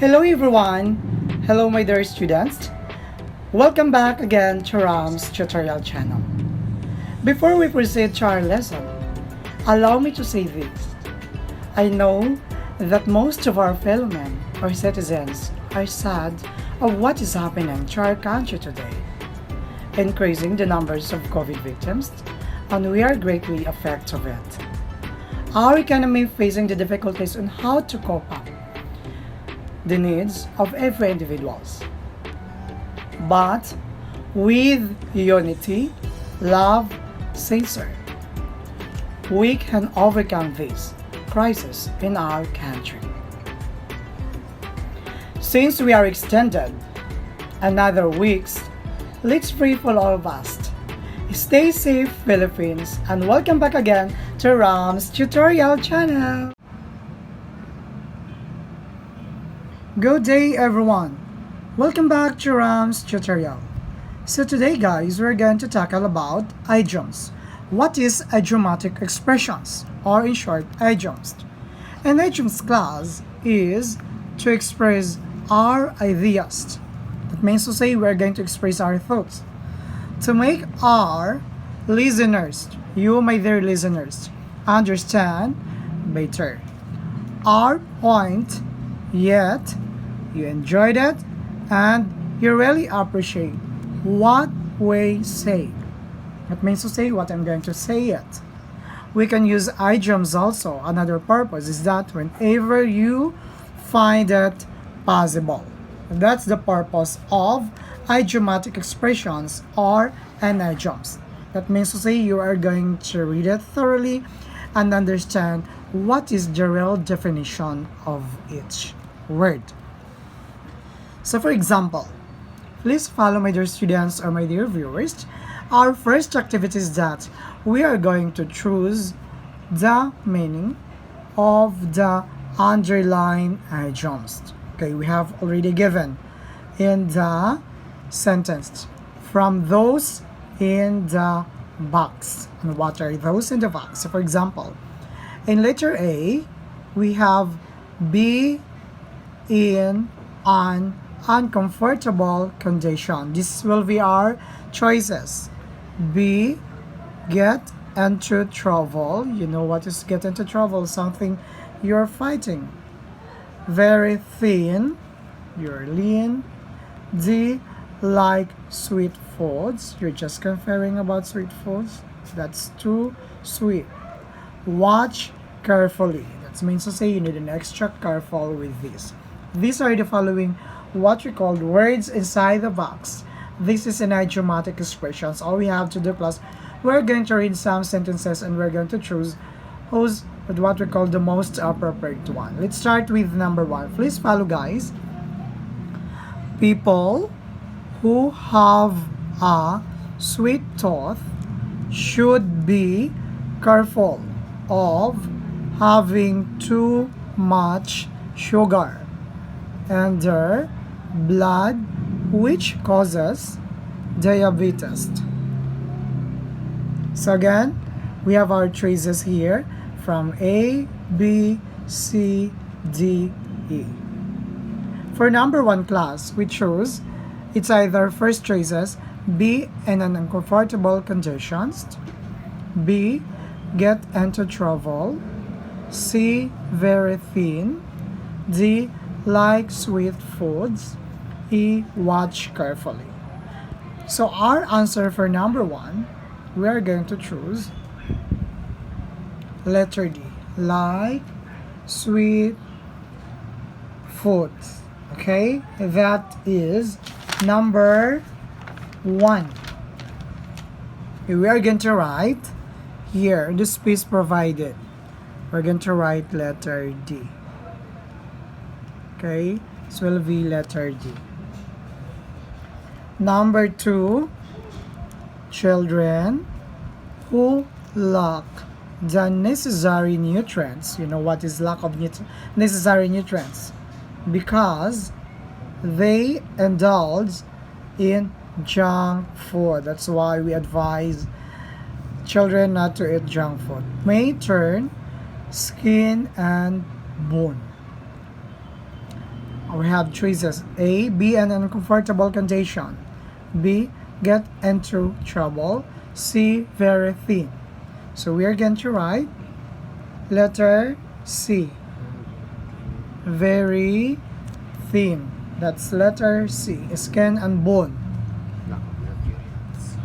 Hello everyone! Hello my dear students! Welcome back again to Ramz tutorial channel. Before we proceed to our lesson, allow me to say this. I know that most of our fellow men or citizens are sad of what is happening to our country today, increasing the numbers of COVID victims, and we are greatly affected of it. Our economy facing the difficulties on how to cope up the needs of every individuals. But with unity, love, sincere, we can overcome this crisis in our country. Since we are extended another weeks, let's pray for all of us. Stay safe, Philippines, and welcome back again to Ramz tutorial channel. Good day everyone! Welcome back to Ramz tutorial. So today guys, we're going to tackle about idioms. What is idiomatic expressions, or in short, idioms? An idioms class is to express our ideas. That means to say we're going to express our thoughts. To make our listeners, you my dear listeners, understand better our point, yet you enjoyed it and you really appreciate what we say. That means to say what I'm going to say it. We can use idioms also. Another purpose is that whenever you find it possible. That's the purpose of idiomatic expressions or idioms. That means to say you are going to read it thoroughly and understand what is the real definition of each word. So for example, please follow my dear students or my dear viewers. Our first activity is that we are going to choose the meaning of the underlined idioms. Okay, we have already given in the sentence from those in the box. And what are those in the box? So for example, in letter A, we have be in an uncomfortable condition. This will be our choices. B, get into trouble. You know what is get into trouble? Something you're fighting. Very thin, you're lean. D, like sweet foods. You're just conferring about sweet foods. That's too sweet. Watch carefully. That means to say you need an extra careful with this. These are the following what we call words inside the box. This is an idiomatic expressions. All we have to do plus we're going to read some sentences and we're going to choose who's what we call the most appropriate one. Let's start with number 1. Please follow guys. People who have a sweet tooth should be careful of having too much sugar and their blood, which causes diabetes. So again, we have our choices here from A, B, C, D, E. For number 1 class, we choose it's either first choices B, in an uncomfortable conditions, B, get into trouble, C, very thin, D, like sweet foods, E, watch carefully. So our answer for number 1, we are going to choose letter D, like sweet foods. Okay, that is number 1. We are going to write here the space provided. We're going to write letter D. Okay, this will be letter D. Number 2, children who lack the necessary nutrients. You know what is lack of necessary nutrients? Because they indulge in junk food. That's why we advise children not to eat junk food. May turn skin and bone. We have choices. A, be in an uncomfortable condition. B, get into trouble. C, very thin. So we are going to write letter C. Very thin. That's letter C. Skin and bone.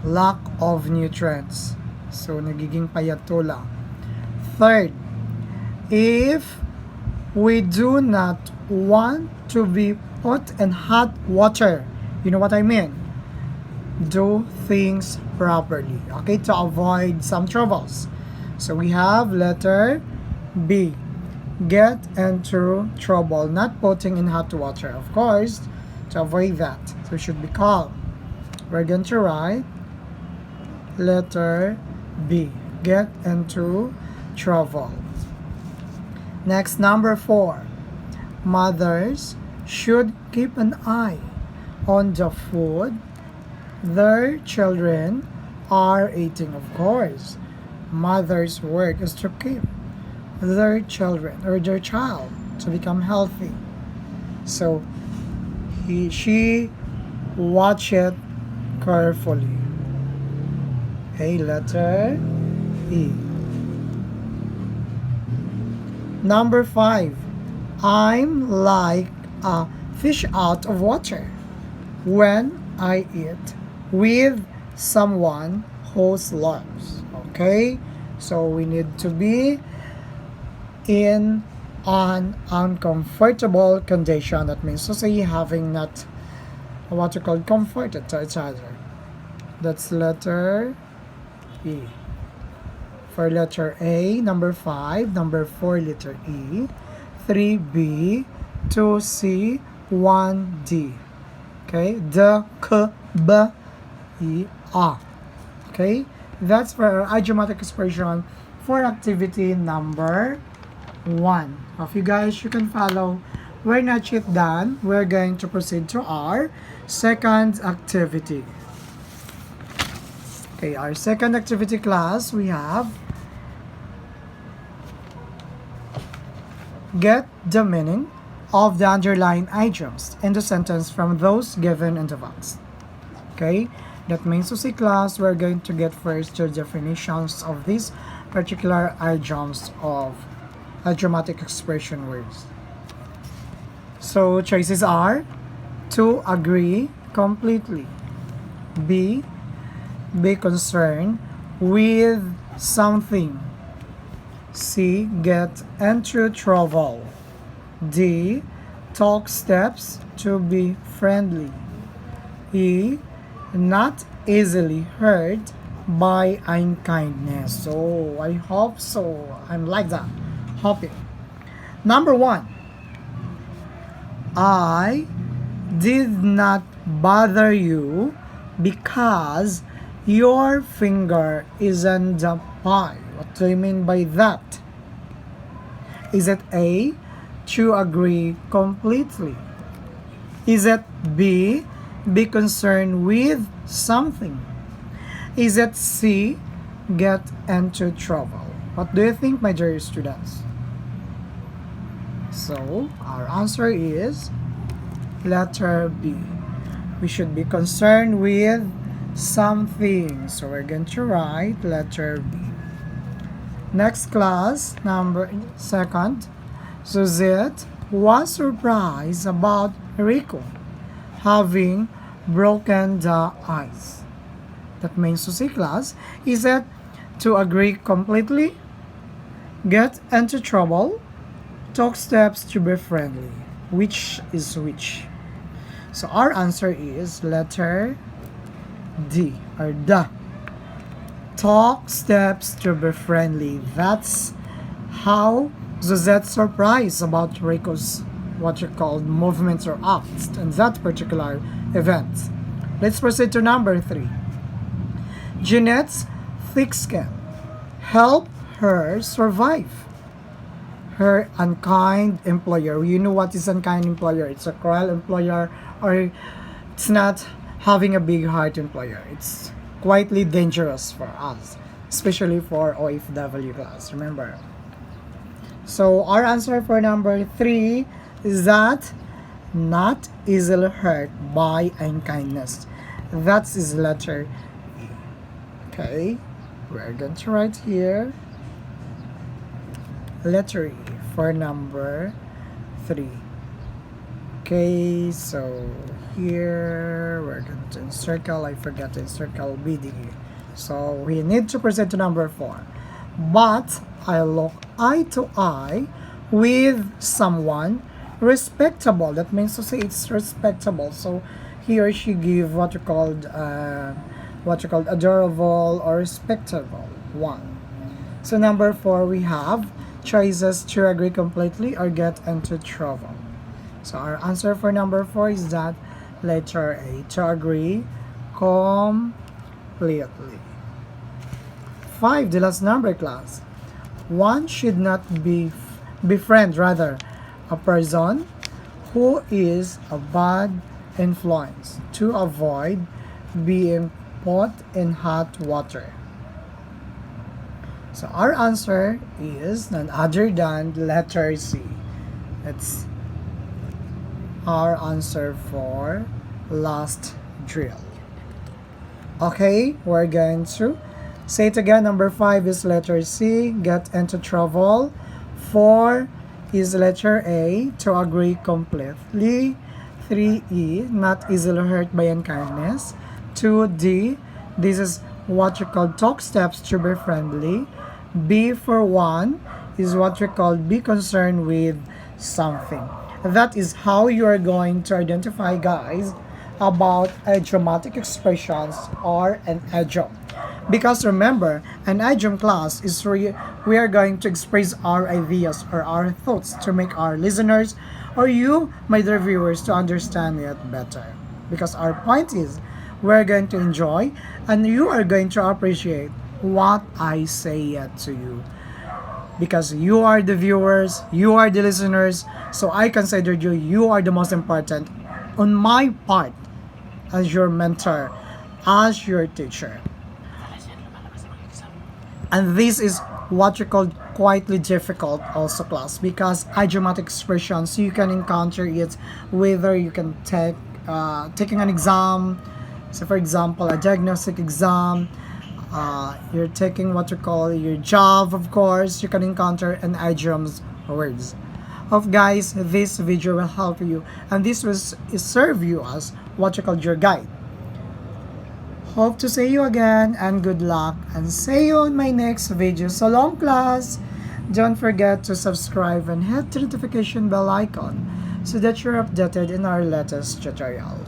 Lack of nutrients. So nagiging payat tula. Third, if we do not want to be put in hot water, you know what I mean? Do things properly, okay, to avoid some troubles. So we have letter B, get into trouble, not putting in hot water, of course, to avoid that. So it should be calm. We're going to write letter B, get into trouble. Next, number 4, mothers should keep an eye on the food their children are eating. Of course, mother's work is to keep their children or their child to become healthy. So she watch it carefully. Okay, letter E. Number 5, I'm like a fish out of water when I eat with someone who loves. Okay, so we need to be in an uncomfortable condition. That means to say having not what you call comforted to each other. That's letter E. For letter A, number 5, number 4, letter E, 3B, 2C, 1D. Okay, D, K, B, E, A. Okay, that's for our idiomatic expression for activity number 1. If you guys, you can follow. We're not yet done. We're going to proceed to our second activity. Okay, our second activity class, we have get the meaning of the underlying idioms in the sentence from those given in the box. Okay, that means to say class, we're going to get first the definitions of these particular idioms of idiomatic expression words. So choices are to agree completely, B, be concerned with something, C, get into trouble, D, talk steps to be friendly, E, not easily hurt by unkindness. So I hope so. I'm like that. Hoping. Number 1, I did not bother you because your finger is in the pie. What do you mean by that? Is it A, to agree completely? Is it B, be concerned with something? Is it C, get into trouble? What do you think, my dear students? So, our answer is letter B. We should be concerned with something. So, we're going to write letter B. Next class, number 2. Suzette was surprised about Rico having broken the ice. That means to say class, is it to agree completely, get into trouble, talk steps to be friendly? Which is which? So our answer is letter D, or D. Talk steps to be friendly. That's how Suzette surprised about Rico's what you call movements or acts in that particular event. Let's proceed to number 3. Jeanette's thick skin helped her survive her unkind employer. You know what is unkind employer? It's a cruel employer, or it's not having a big heart employer. It's quietly dangerous for us, especially for OFW class. Remember. So our answer for number 3 is that not easily hurt by unkindness. That is letter E. Okay, we're going to write here letter E for number 3. Okay, so here we're going to encircle. I forgot to encircle BD. So we need to present to number 4. But I look eye to eye with someone respectable. That means to say it's respectable. So he or she give what you called adorable or respectable one. So number 4 we have choices to agree completely or get into trouble. So our answer for number 4 is that letter A, to agree completely. 5, the last number, class. One should not befriend rather a person who is a bad influence to avoid being put in hot water. So our answer is none other than letter C. That's our answer for last drill. Okay, we're going to say it again. Number 5 is letter C, get into trouble. 4 is letter A, to agree completely. 3E, not easily hurt by unkindness. 2D, this is what you call talk steps to be friendly. B for 1 is what you call be concerned with something. That is how you are going to identify, guys, about idiomatic expressions or an idiom. Because remember, an idiom class is where we are going to express our ideas or our thoughts to make our listeners or you, my dear viewers, to understand it better. Because our point is, we're going to enjoy and you are going to appreciate what I say it to you. Because you are the viewers, you are the listeners, so I consider you are the most important on my part as your mentor, as your teacher. And this is what you call quietly difficult also, class, because idiomatic expressions you can encounter it whether you can take taking an exam. So for example, a diagnostic exam, you're taking what you call your job, of course, you can encounter an idioms words. Of guys, this video will help you and this will serve you as what you call your guide. Hope to see you again and good luck and see you in my next video. So long, class. Don't forget to subscribe and hit the notification bell icon so that you're updated in our latest tutorial.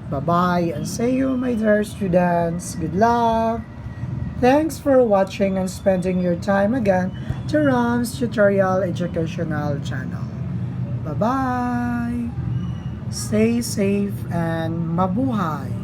Bye-bye and see you, my dear students. Good luck. Thanks for watching and spending your time again to Ramz Tutorial Educational Channel. Bye-bye. Stay safe and mabuhay.